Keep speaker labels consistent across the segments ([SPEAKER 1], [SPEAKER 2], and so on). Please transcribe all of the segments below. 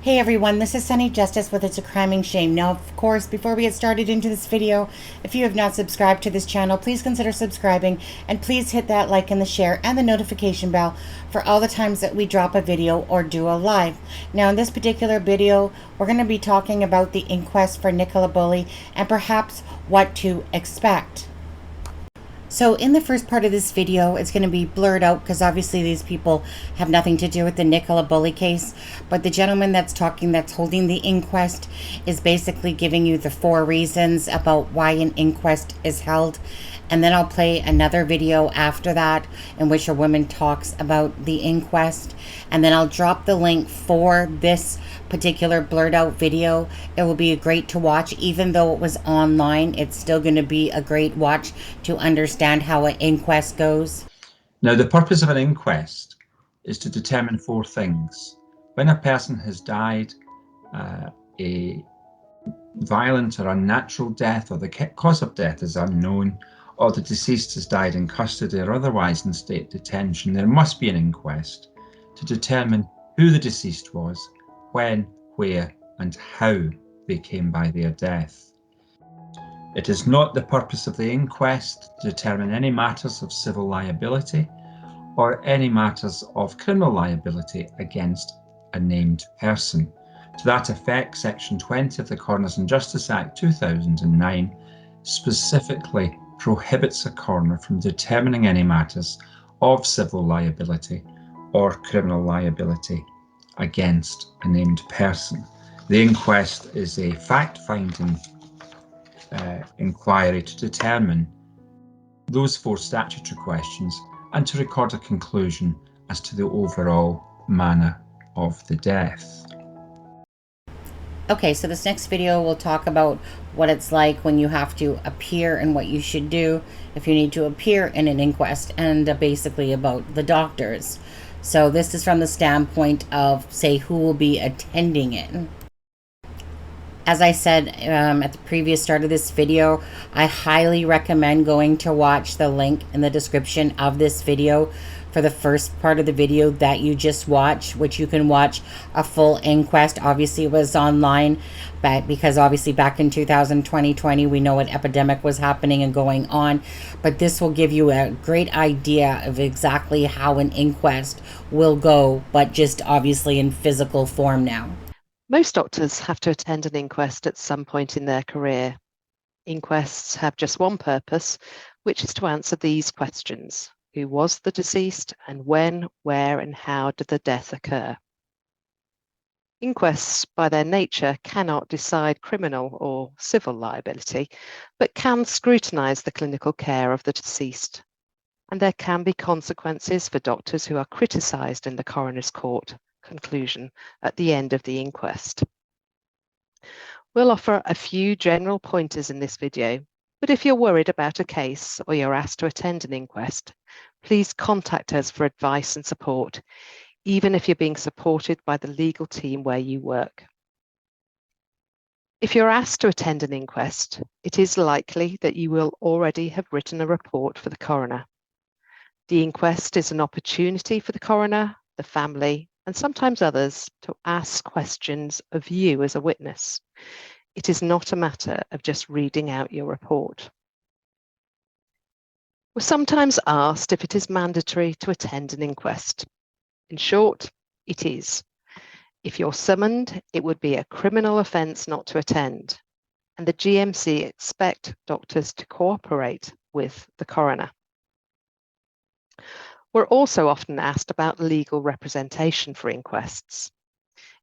[SPEAKER 1] Hey everyone, this is Sunny Justice with It's a Crime and Shame. Now, of course, before we get started into this video, if you have not subscribed to this channel, please consider subscribing and please hit that like and the share and the notification bell for all the times that we drop a video or do a live. Now, in this particular video, we're going to be talking about the inquest for Nicola Bulley and perhaps what to expect. So in the first part of this video, it's going to be blurred out because obviously these people have nothing to do with the Nicola Bulley case. But the gentleman that's talking, that's holding the inquest, is basically giving you the 4 reasons about why an inquest is held. And then I'll play another video after that in which a woman talks about the inquest. And then I'll drop the link for this particular blurred out video. It will be great to watch. Even though it was online, it's still going to be a great watch to understand how an inquest goes.
[SPEAKER 2] Now, the purpose of an inquest is to determine 4 things. When a person has died, a violent or unnatural death, or the cause of death is unknown, or the deceased has died in custody or otherwise in state detention, there must be an inquest to determine who the deceased was, when, where, and how they came by their death. It is not the purpose of the inquest to determine any matters of civil liability or any matters of criminal liability against a named person. To that effect, Section 20 of the Coroners and Justice Act 2009 specifically prohibits a coroner from determining any matters of civil liability or criminal liability against a named person. The inquest is a fact-finding inquiry to determine those 4 statutory questions and to record a conclusion as to the overall manner of the death.
[SPEAKER 1] Okay, so this next video will talk about what it's like when you have to appear and what you should do if you need to appear in an inquest, and basically about the doctors. So this is from the standpoint of, say, who will be attending it. As I said at the previous start of this video, I highly recommend going to watch the link in the description of this video for the first part of the video that you just watched, which you can watch a full inquest. Obviously it was online, but because obviously back in 2020 we know what epidemic was happening and going on, but this will give you a great idea of exactly how an inquest will go, but just obviously in physical form now.
[SPEAKER 3] Most doctors have to attend an inquest at some point in their career. Inquests have just one purpose, which is to answer these questions. Who was the deceased, and when, where, and how did the death occur? Inquests, by their nature, cannot decide criminal or civil liability, but can scrutinise the clinical care of the deceased. And there can be consequences for doctors who are criticised in the coroner's court conclusion at the end of the inquest. We'll offer a few general pointers in this video, but if you're worried about a case or you're asked to attend an inquest, please contact us for advice and support, even if you're being supported by the legal team where you work. If you're asked to attend an inquest, it is likely that you will already have written a report for the coroner. The inquest is an opportunity for the coroner, the family, and sometimes others to ask questions of you as a witness. It is not a matter of just reading out your report. We're sometimes asked if it is mandatory to attend an inquest. In short, it is. If you're summoned, it would be a criminal offence not to attend, and the GMC expect doctors to cooperate with the coroner. We're also often asked about legal representation for inquests.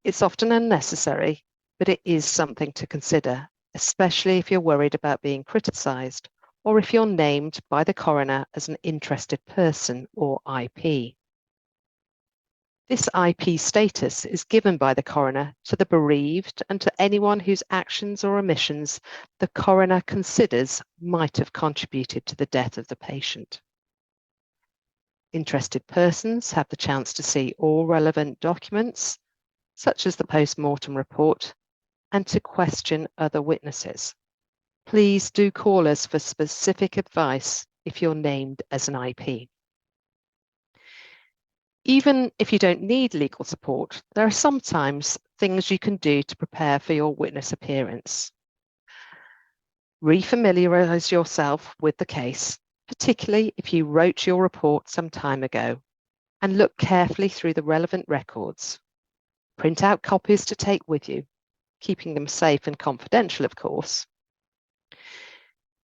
[SPEAKER 3] It's often unnecessary, but it is something to consider, especially if you're worried about being criticised or if you're named by the coroner as an interested person or IP. This IP status is given by the coroner to the bereaved and to anyone whose actions or omissions the coroner considers might have contributed to the death of the patient. Interested persons have the chance to see all relevant documents, such as the post-mortem report, and to question other witnesses. Please do call us for specific advice if you're named as an IP. Even if you don't need legal support, there are sometimes things you can do to prepare for your witness appearance. Refamiliarise yourself with the case, particularly if you wrote your report some time ago, and look carefully through the relevant records. Print out copies to take with you, keeping them safe and confidential, of course.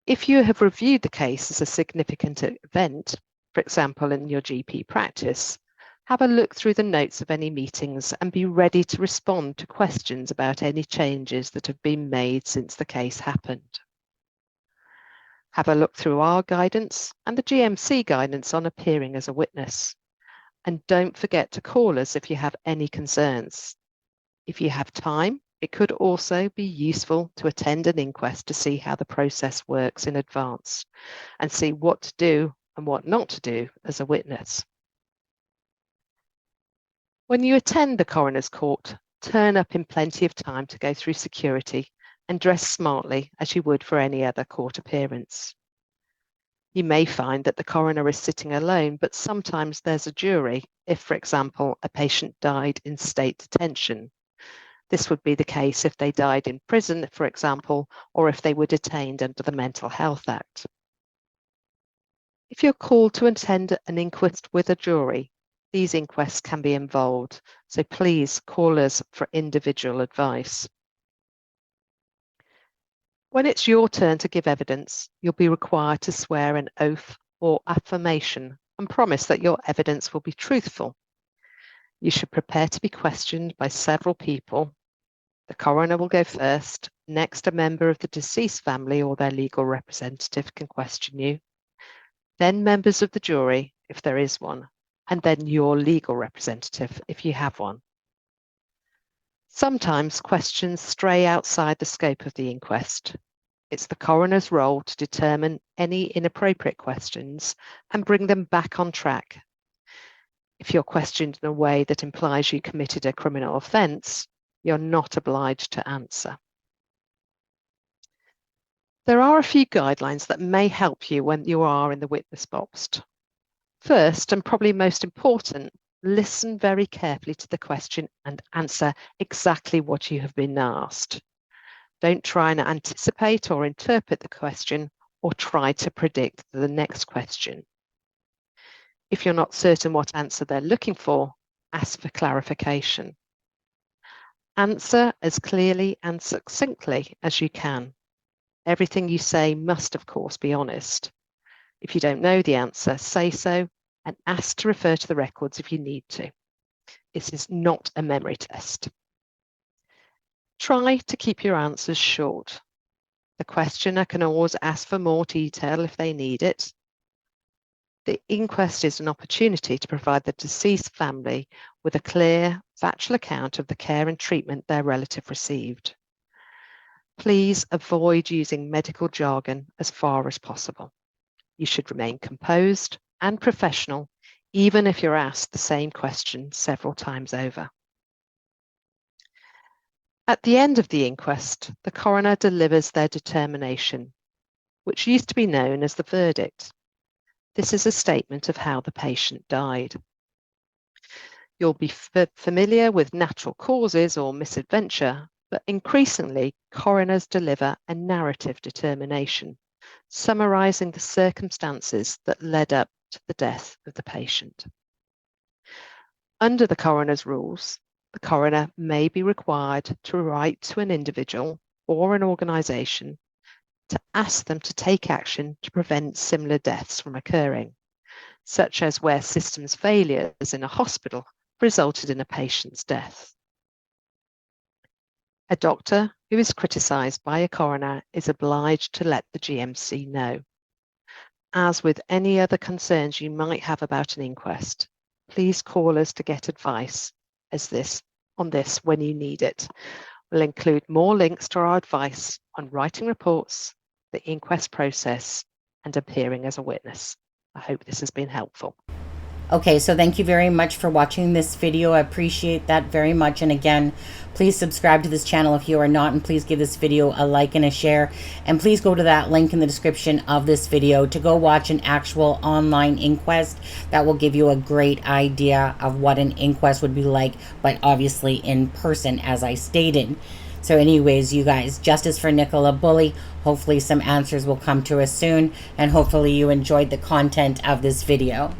[SPEAKER 3] If you have reviewed the case as a significant event, for example, in your GP practice, have a look through the notes of any meetings and be ready to respond to questions about any changes that have been made since the case happened. Have a look through our guidance and the GMC guidance on appearing as a witness. And don't forget to call us if you have any concerns. If you have time, it could also be useful to attend an inquest to see how the process works in advance and see what to do and what not to do as a witness. When you attend the coroner's court, turn up in plenty of time to go through security and dress smartly as you would for any other court appearance. You may find that the coroner is sitting alone, but sometimes there's a jury if, for example, a patient died in state detention. This would be the case if they died in prison, for example, or if they were detained under the Mental Health Act. If you're called to attend an inquest with a jury, these inquests can be involved, so please call us for individual advice. When it's your turn to give evidence, you'll be required to swear an oath or affirmation and promise that your evidence will be truthful. You should prepare to be questioned by several people. The coroner will go first. Next, a member of the deceased family or their legal representative can question you. Then members of the jury, if there is one, and then your legal representative, if you have one. Sometimes questions stray outside the scope of the inquest. It's the coroner's role to determine any inappropriate questions and bring them back on track. If you're questioned in a way that implies you committed a criminal offence, you're not obliged to answer. There are a few guidelines that may help you when you are in the witness box. First, and probably most important, listen very carefully to the question and answer exactly what you have been asked. Don't try and anticipate or interpret the question or try to predict the next question. If you're not certain what answer they're looking for, ask for clarification. Answer as clearly and succinctly as you can. Everything you say must, of course, be honest. If you don't know the answer, say so and ask to refer to the records if you need to. This is not a memory test. Try to keep your answers short. The questioner can always ask for more detail if they need it. The inquest is an opportunity to provide the deceased family with a clear, factual account of the care and treatment their relative received. Please avoid using medical jargon as far as possible. You should remain composed and professional, even if you're asked the same question several times over. At the end of the inquest, the coroner delivers their determination, which used to be known as the verdict. This is a statement of how the patient died. You'll be familiar with natural causes or misadventure, but increasingly, coroners deliver a narrative determination, summarising the circumstances that led up to the death of the patient. Under the coroner's rules, the coroner may be required to write to an individual or an organisation to ask them to take action to prevent similar deaths from occurring, such as where systems failures in a hospital resulted in a patient's death. A doctor who is criticised by a coroner is obliged to let the GMC know. As with any other concerns you might have about an inquest, please call us to get advice on this when you need it. We'll include more links to our advice on writing reports, the inquest process, and appearing as a witness. I hope this has been helpful.
[SPEAKER 1] Okay, so thank you very much for watching this video. I appreciate that very much. And again, please subscribe to this channel if you are not, and please give this video a like and a share. And please go to that link in the description of this video to go watch an actual online inquest. That will give you a great idea of what an inquest would be like, but obviously in person, as I stated. So anyways, you guys, justice for Nicola Bulley. Hopefully some answers will come to us soon, and hopefully you enjoyed the content of this video.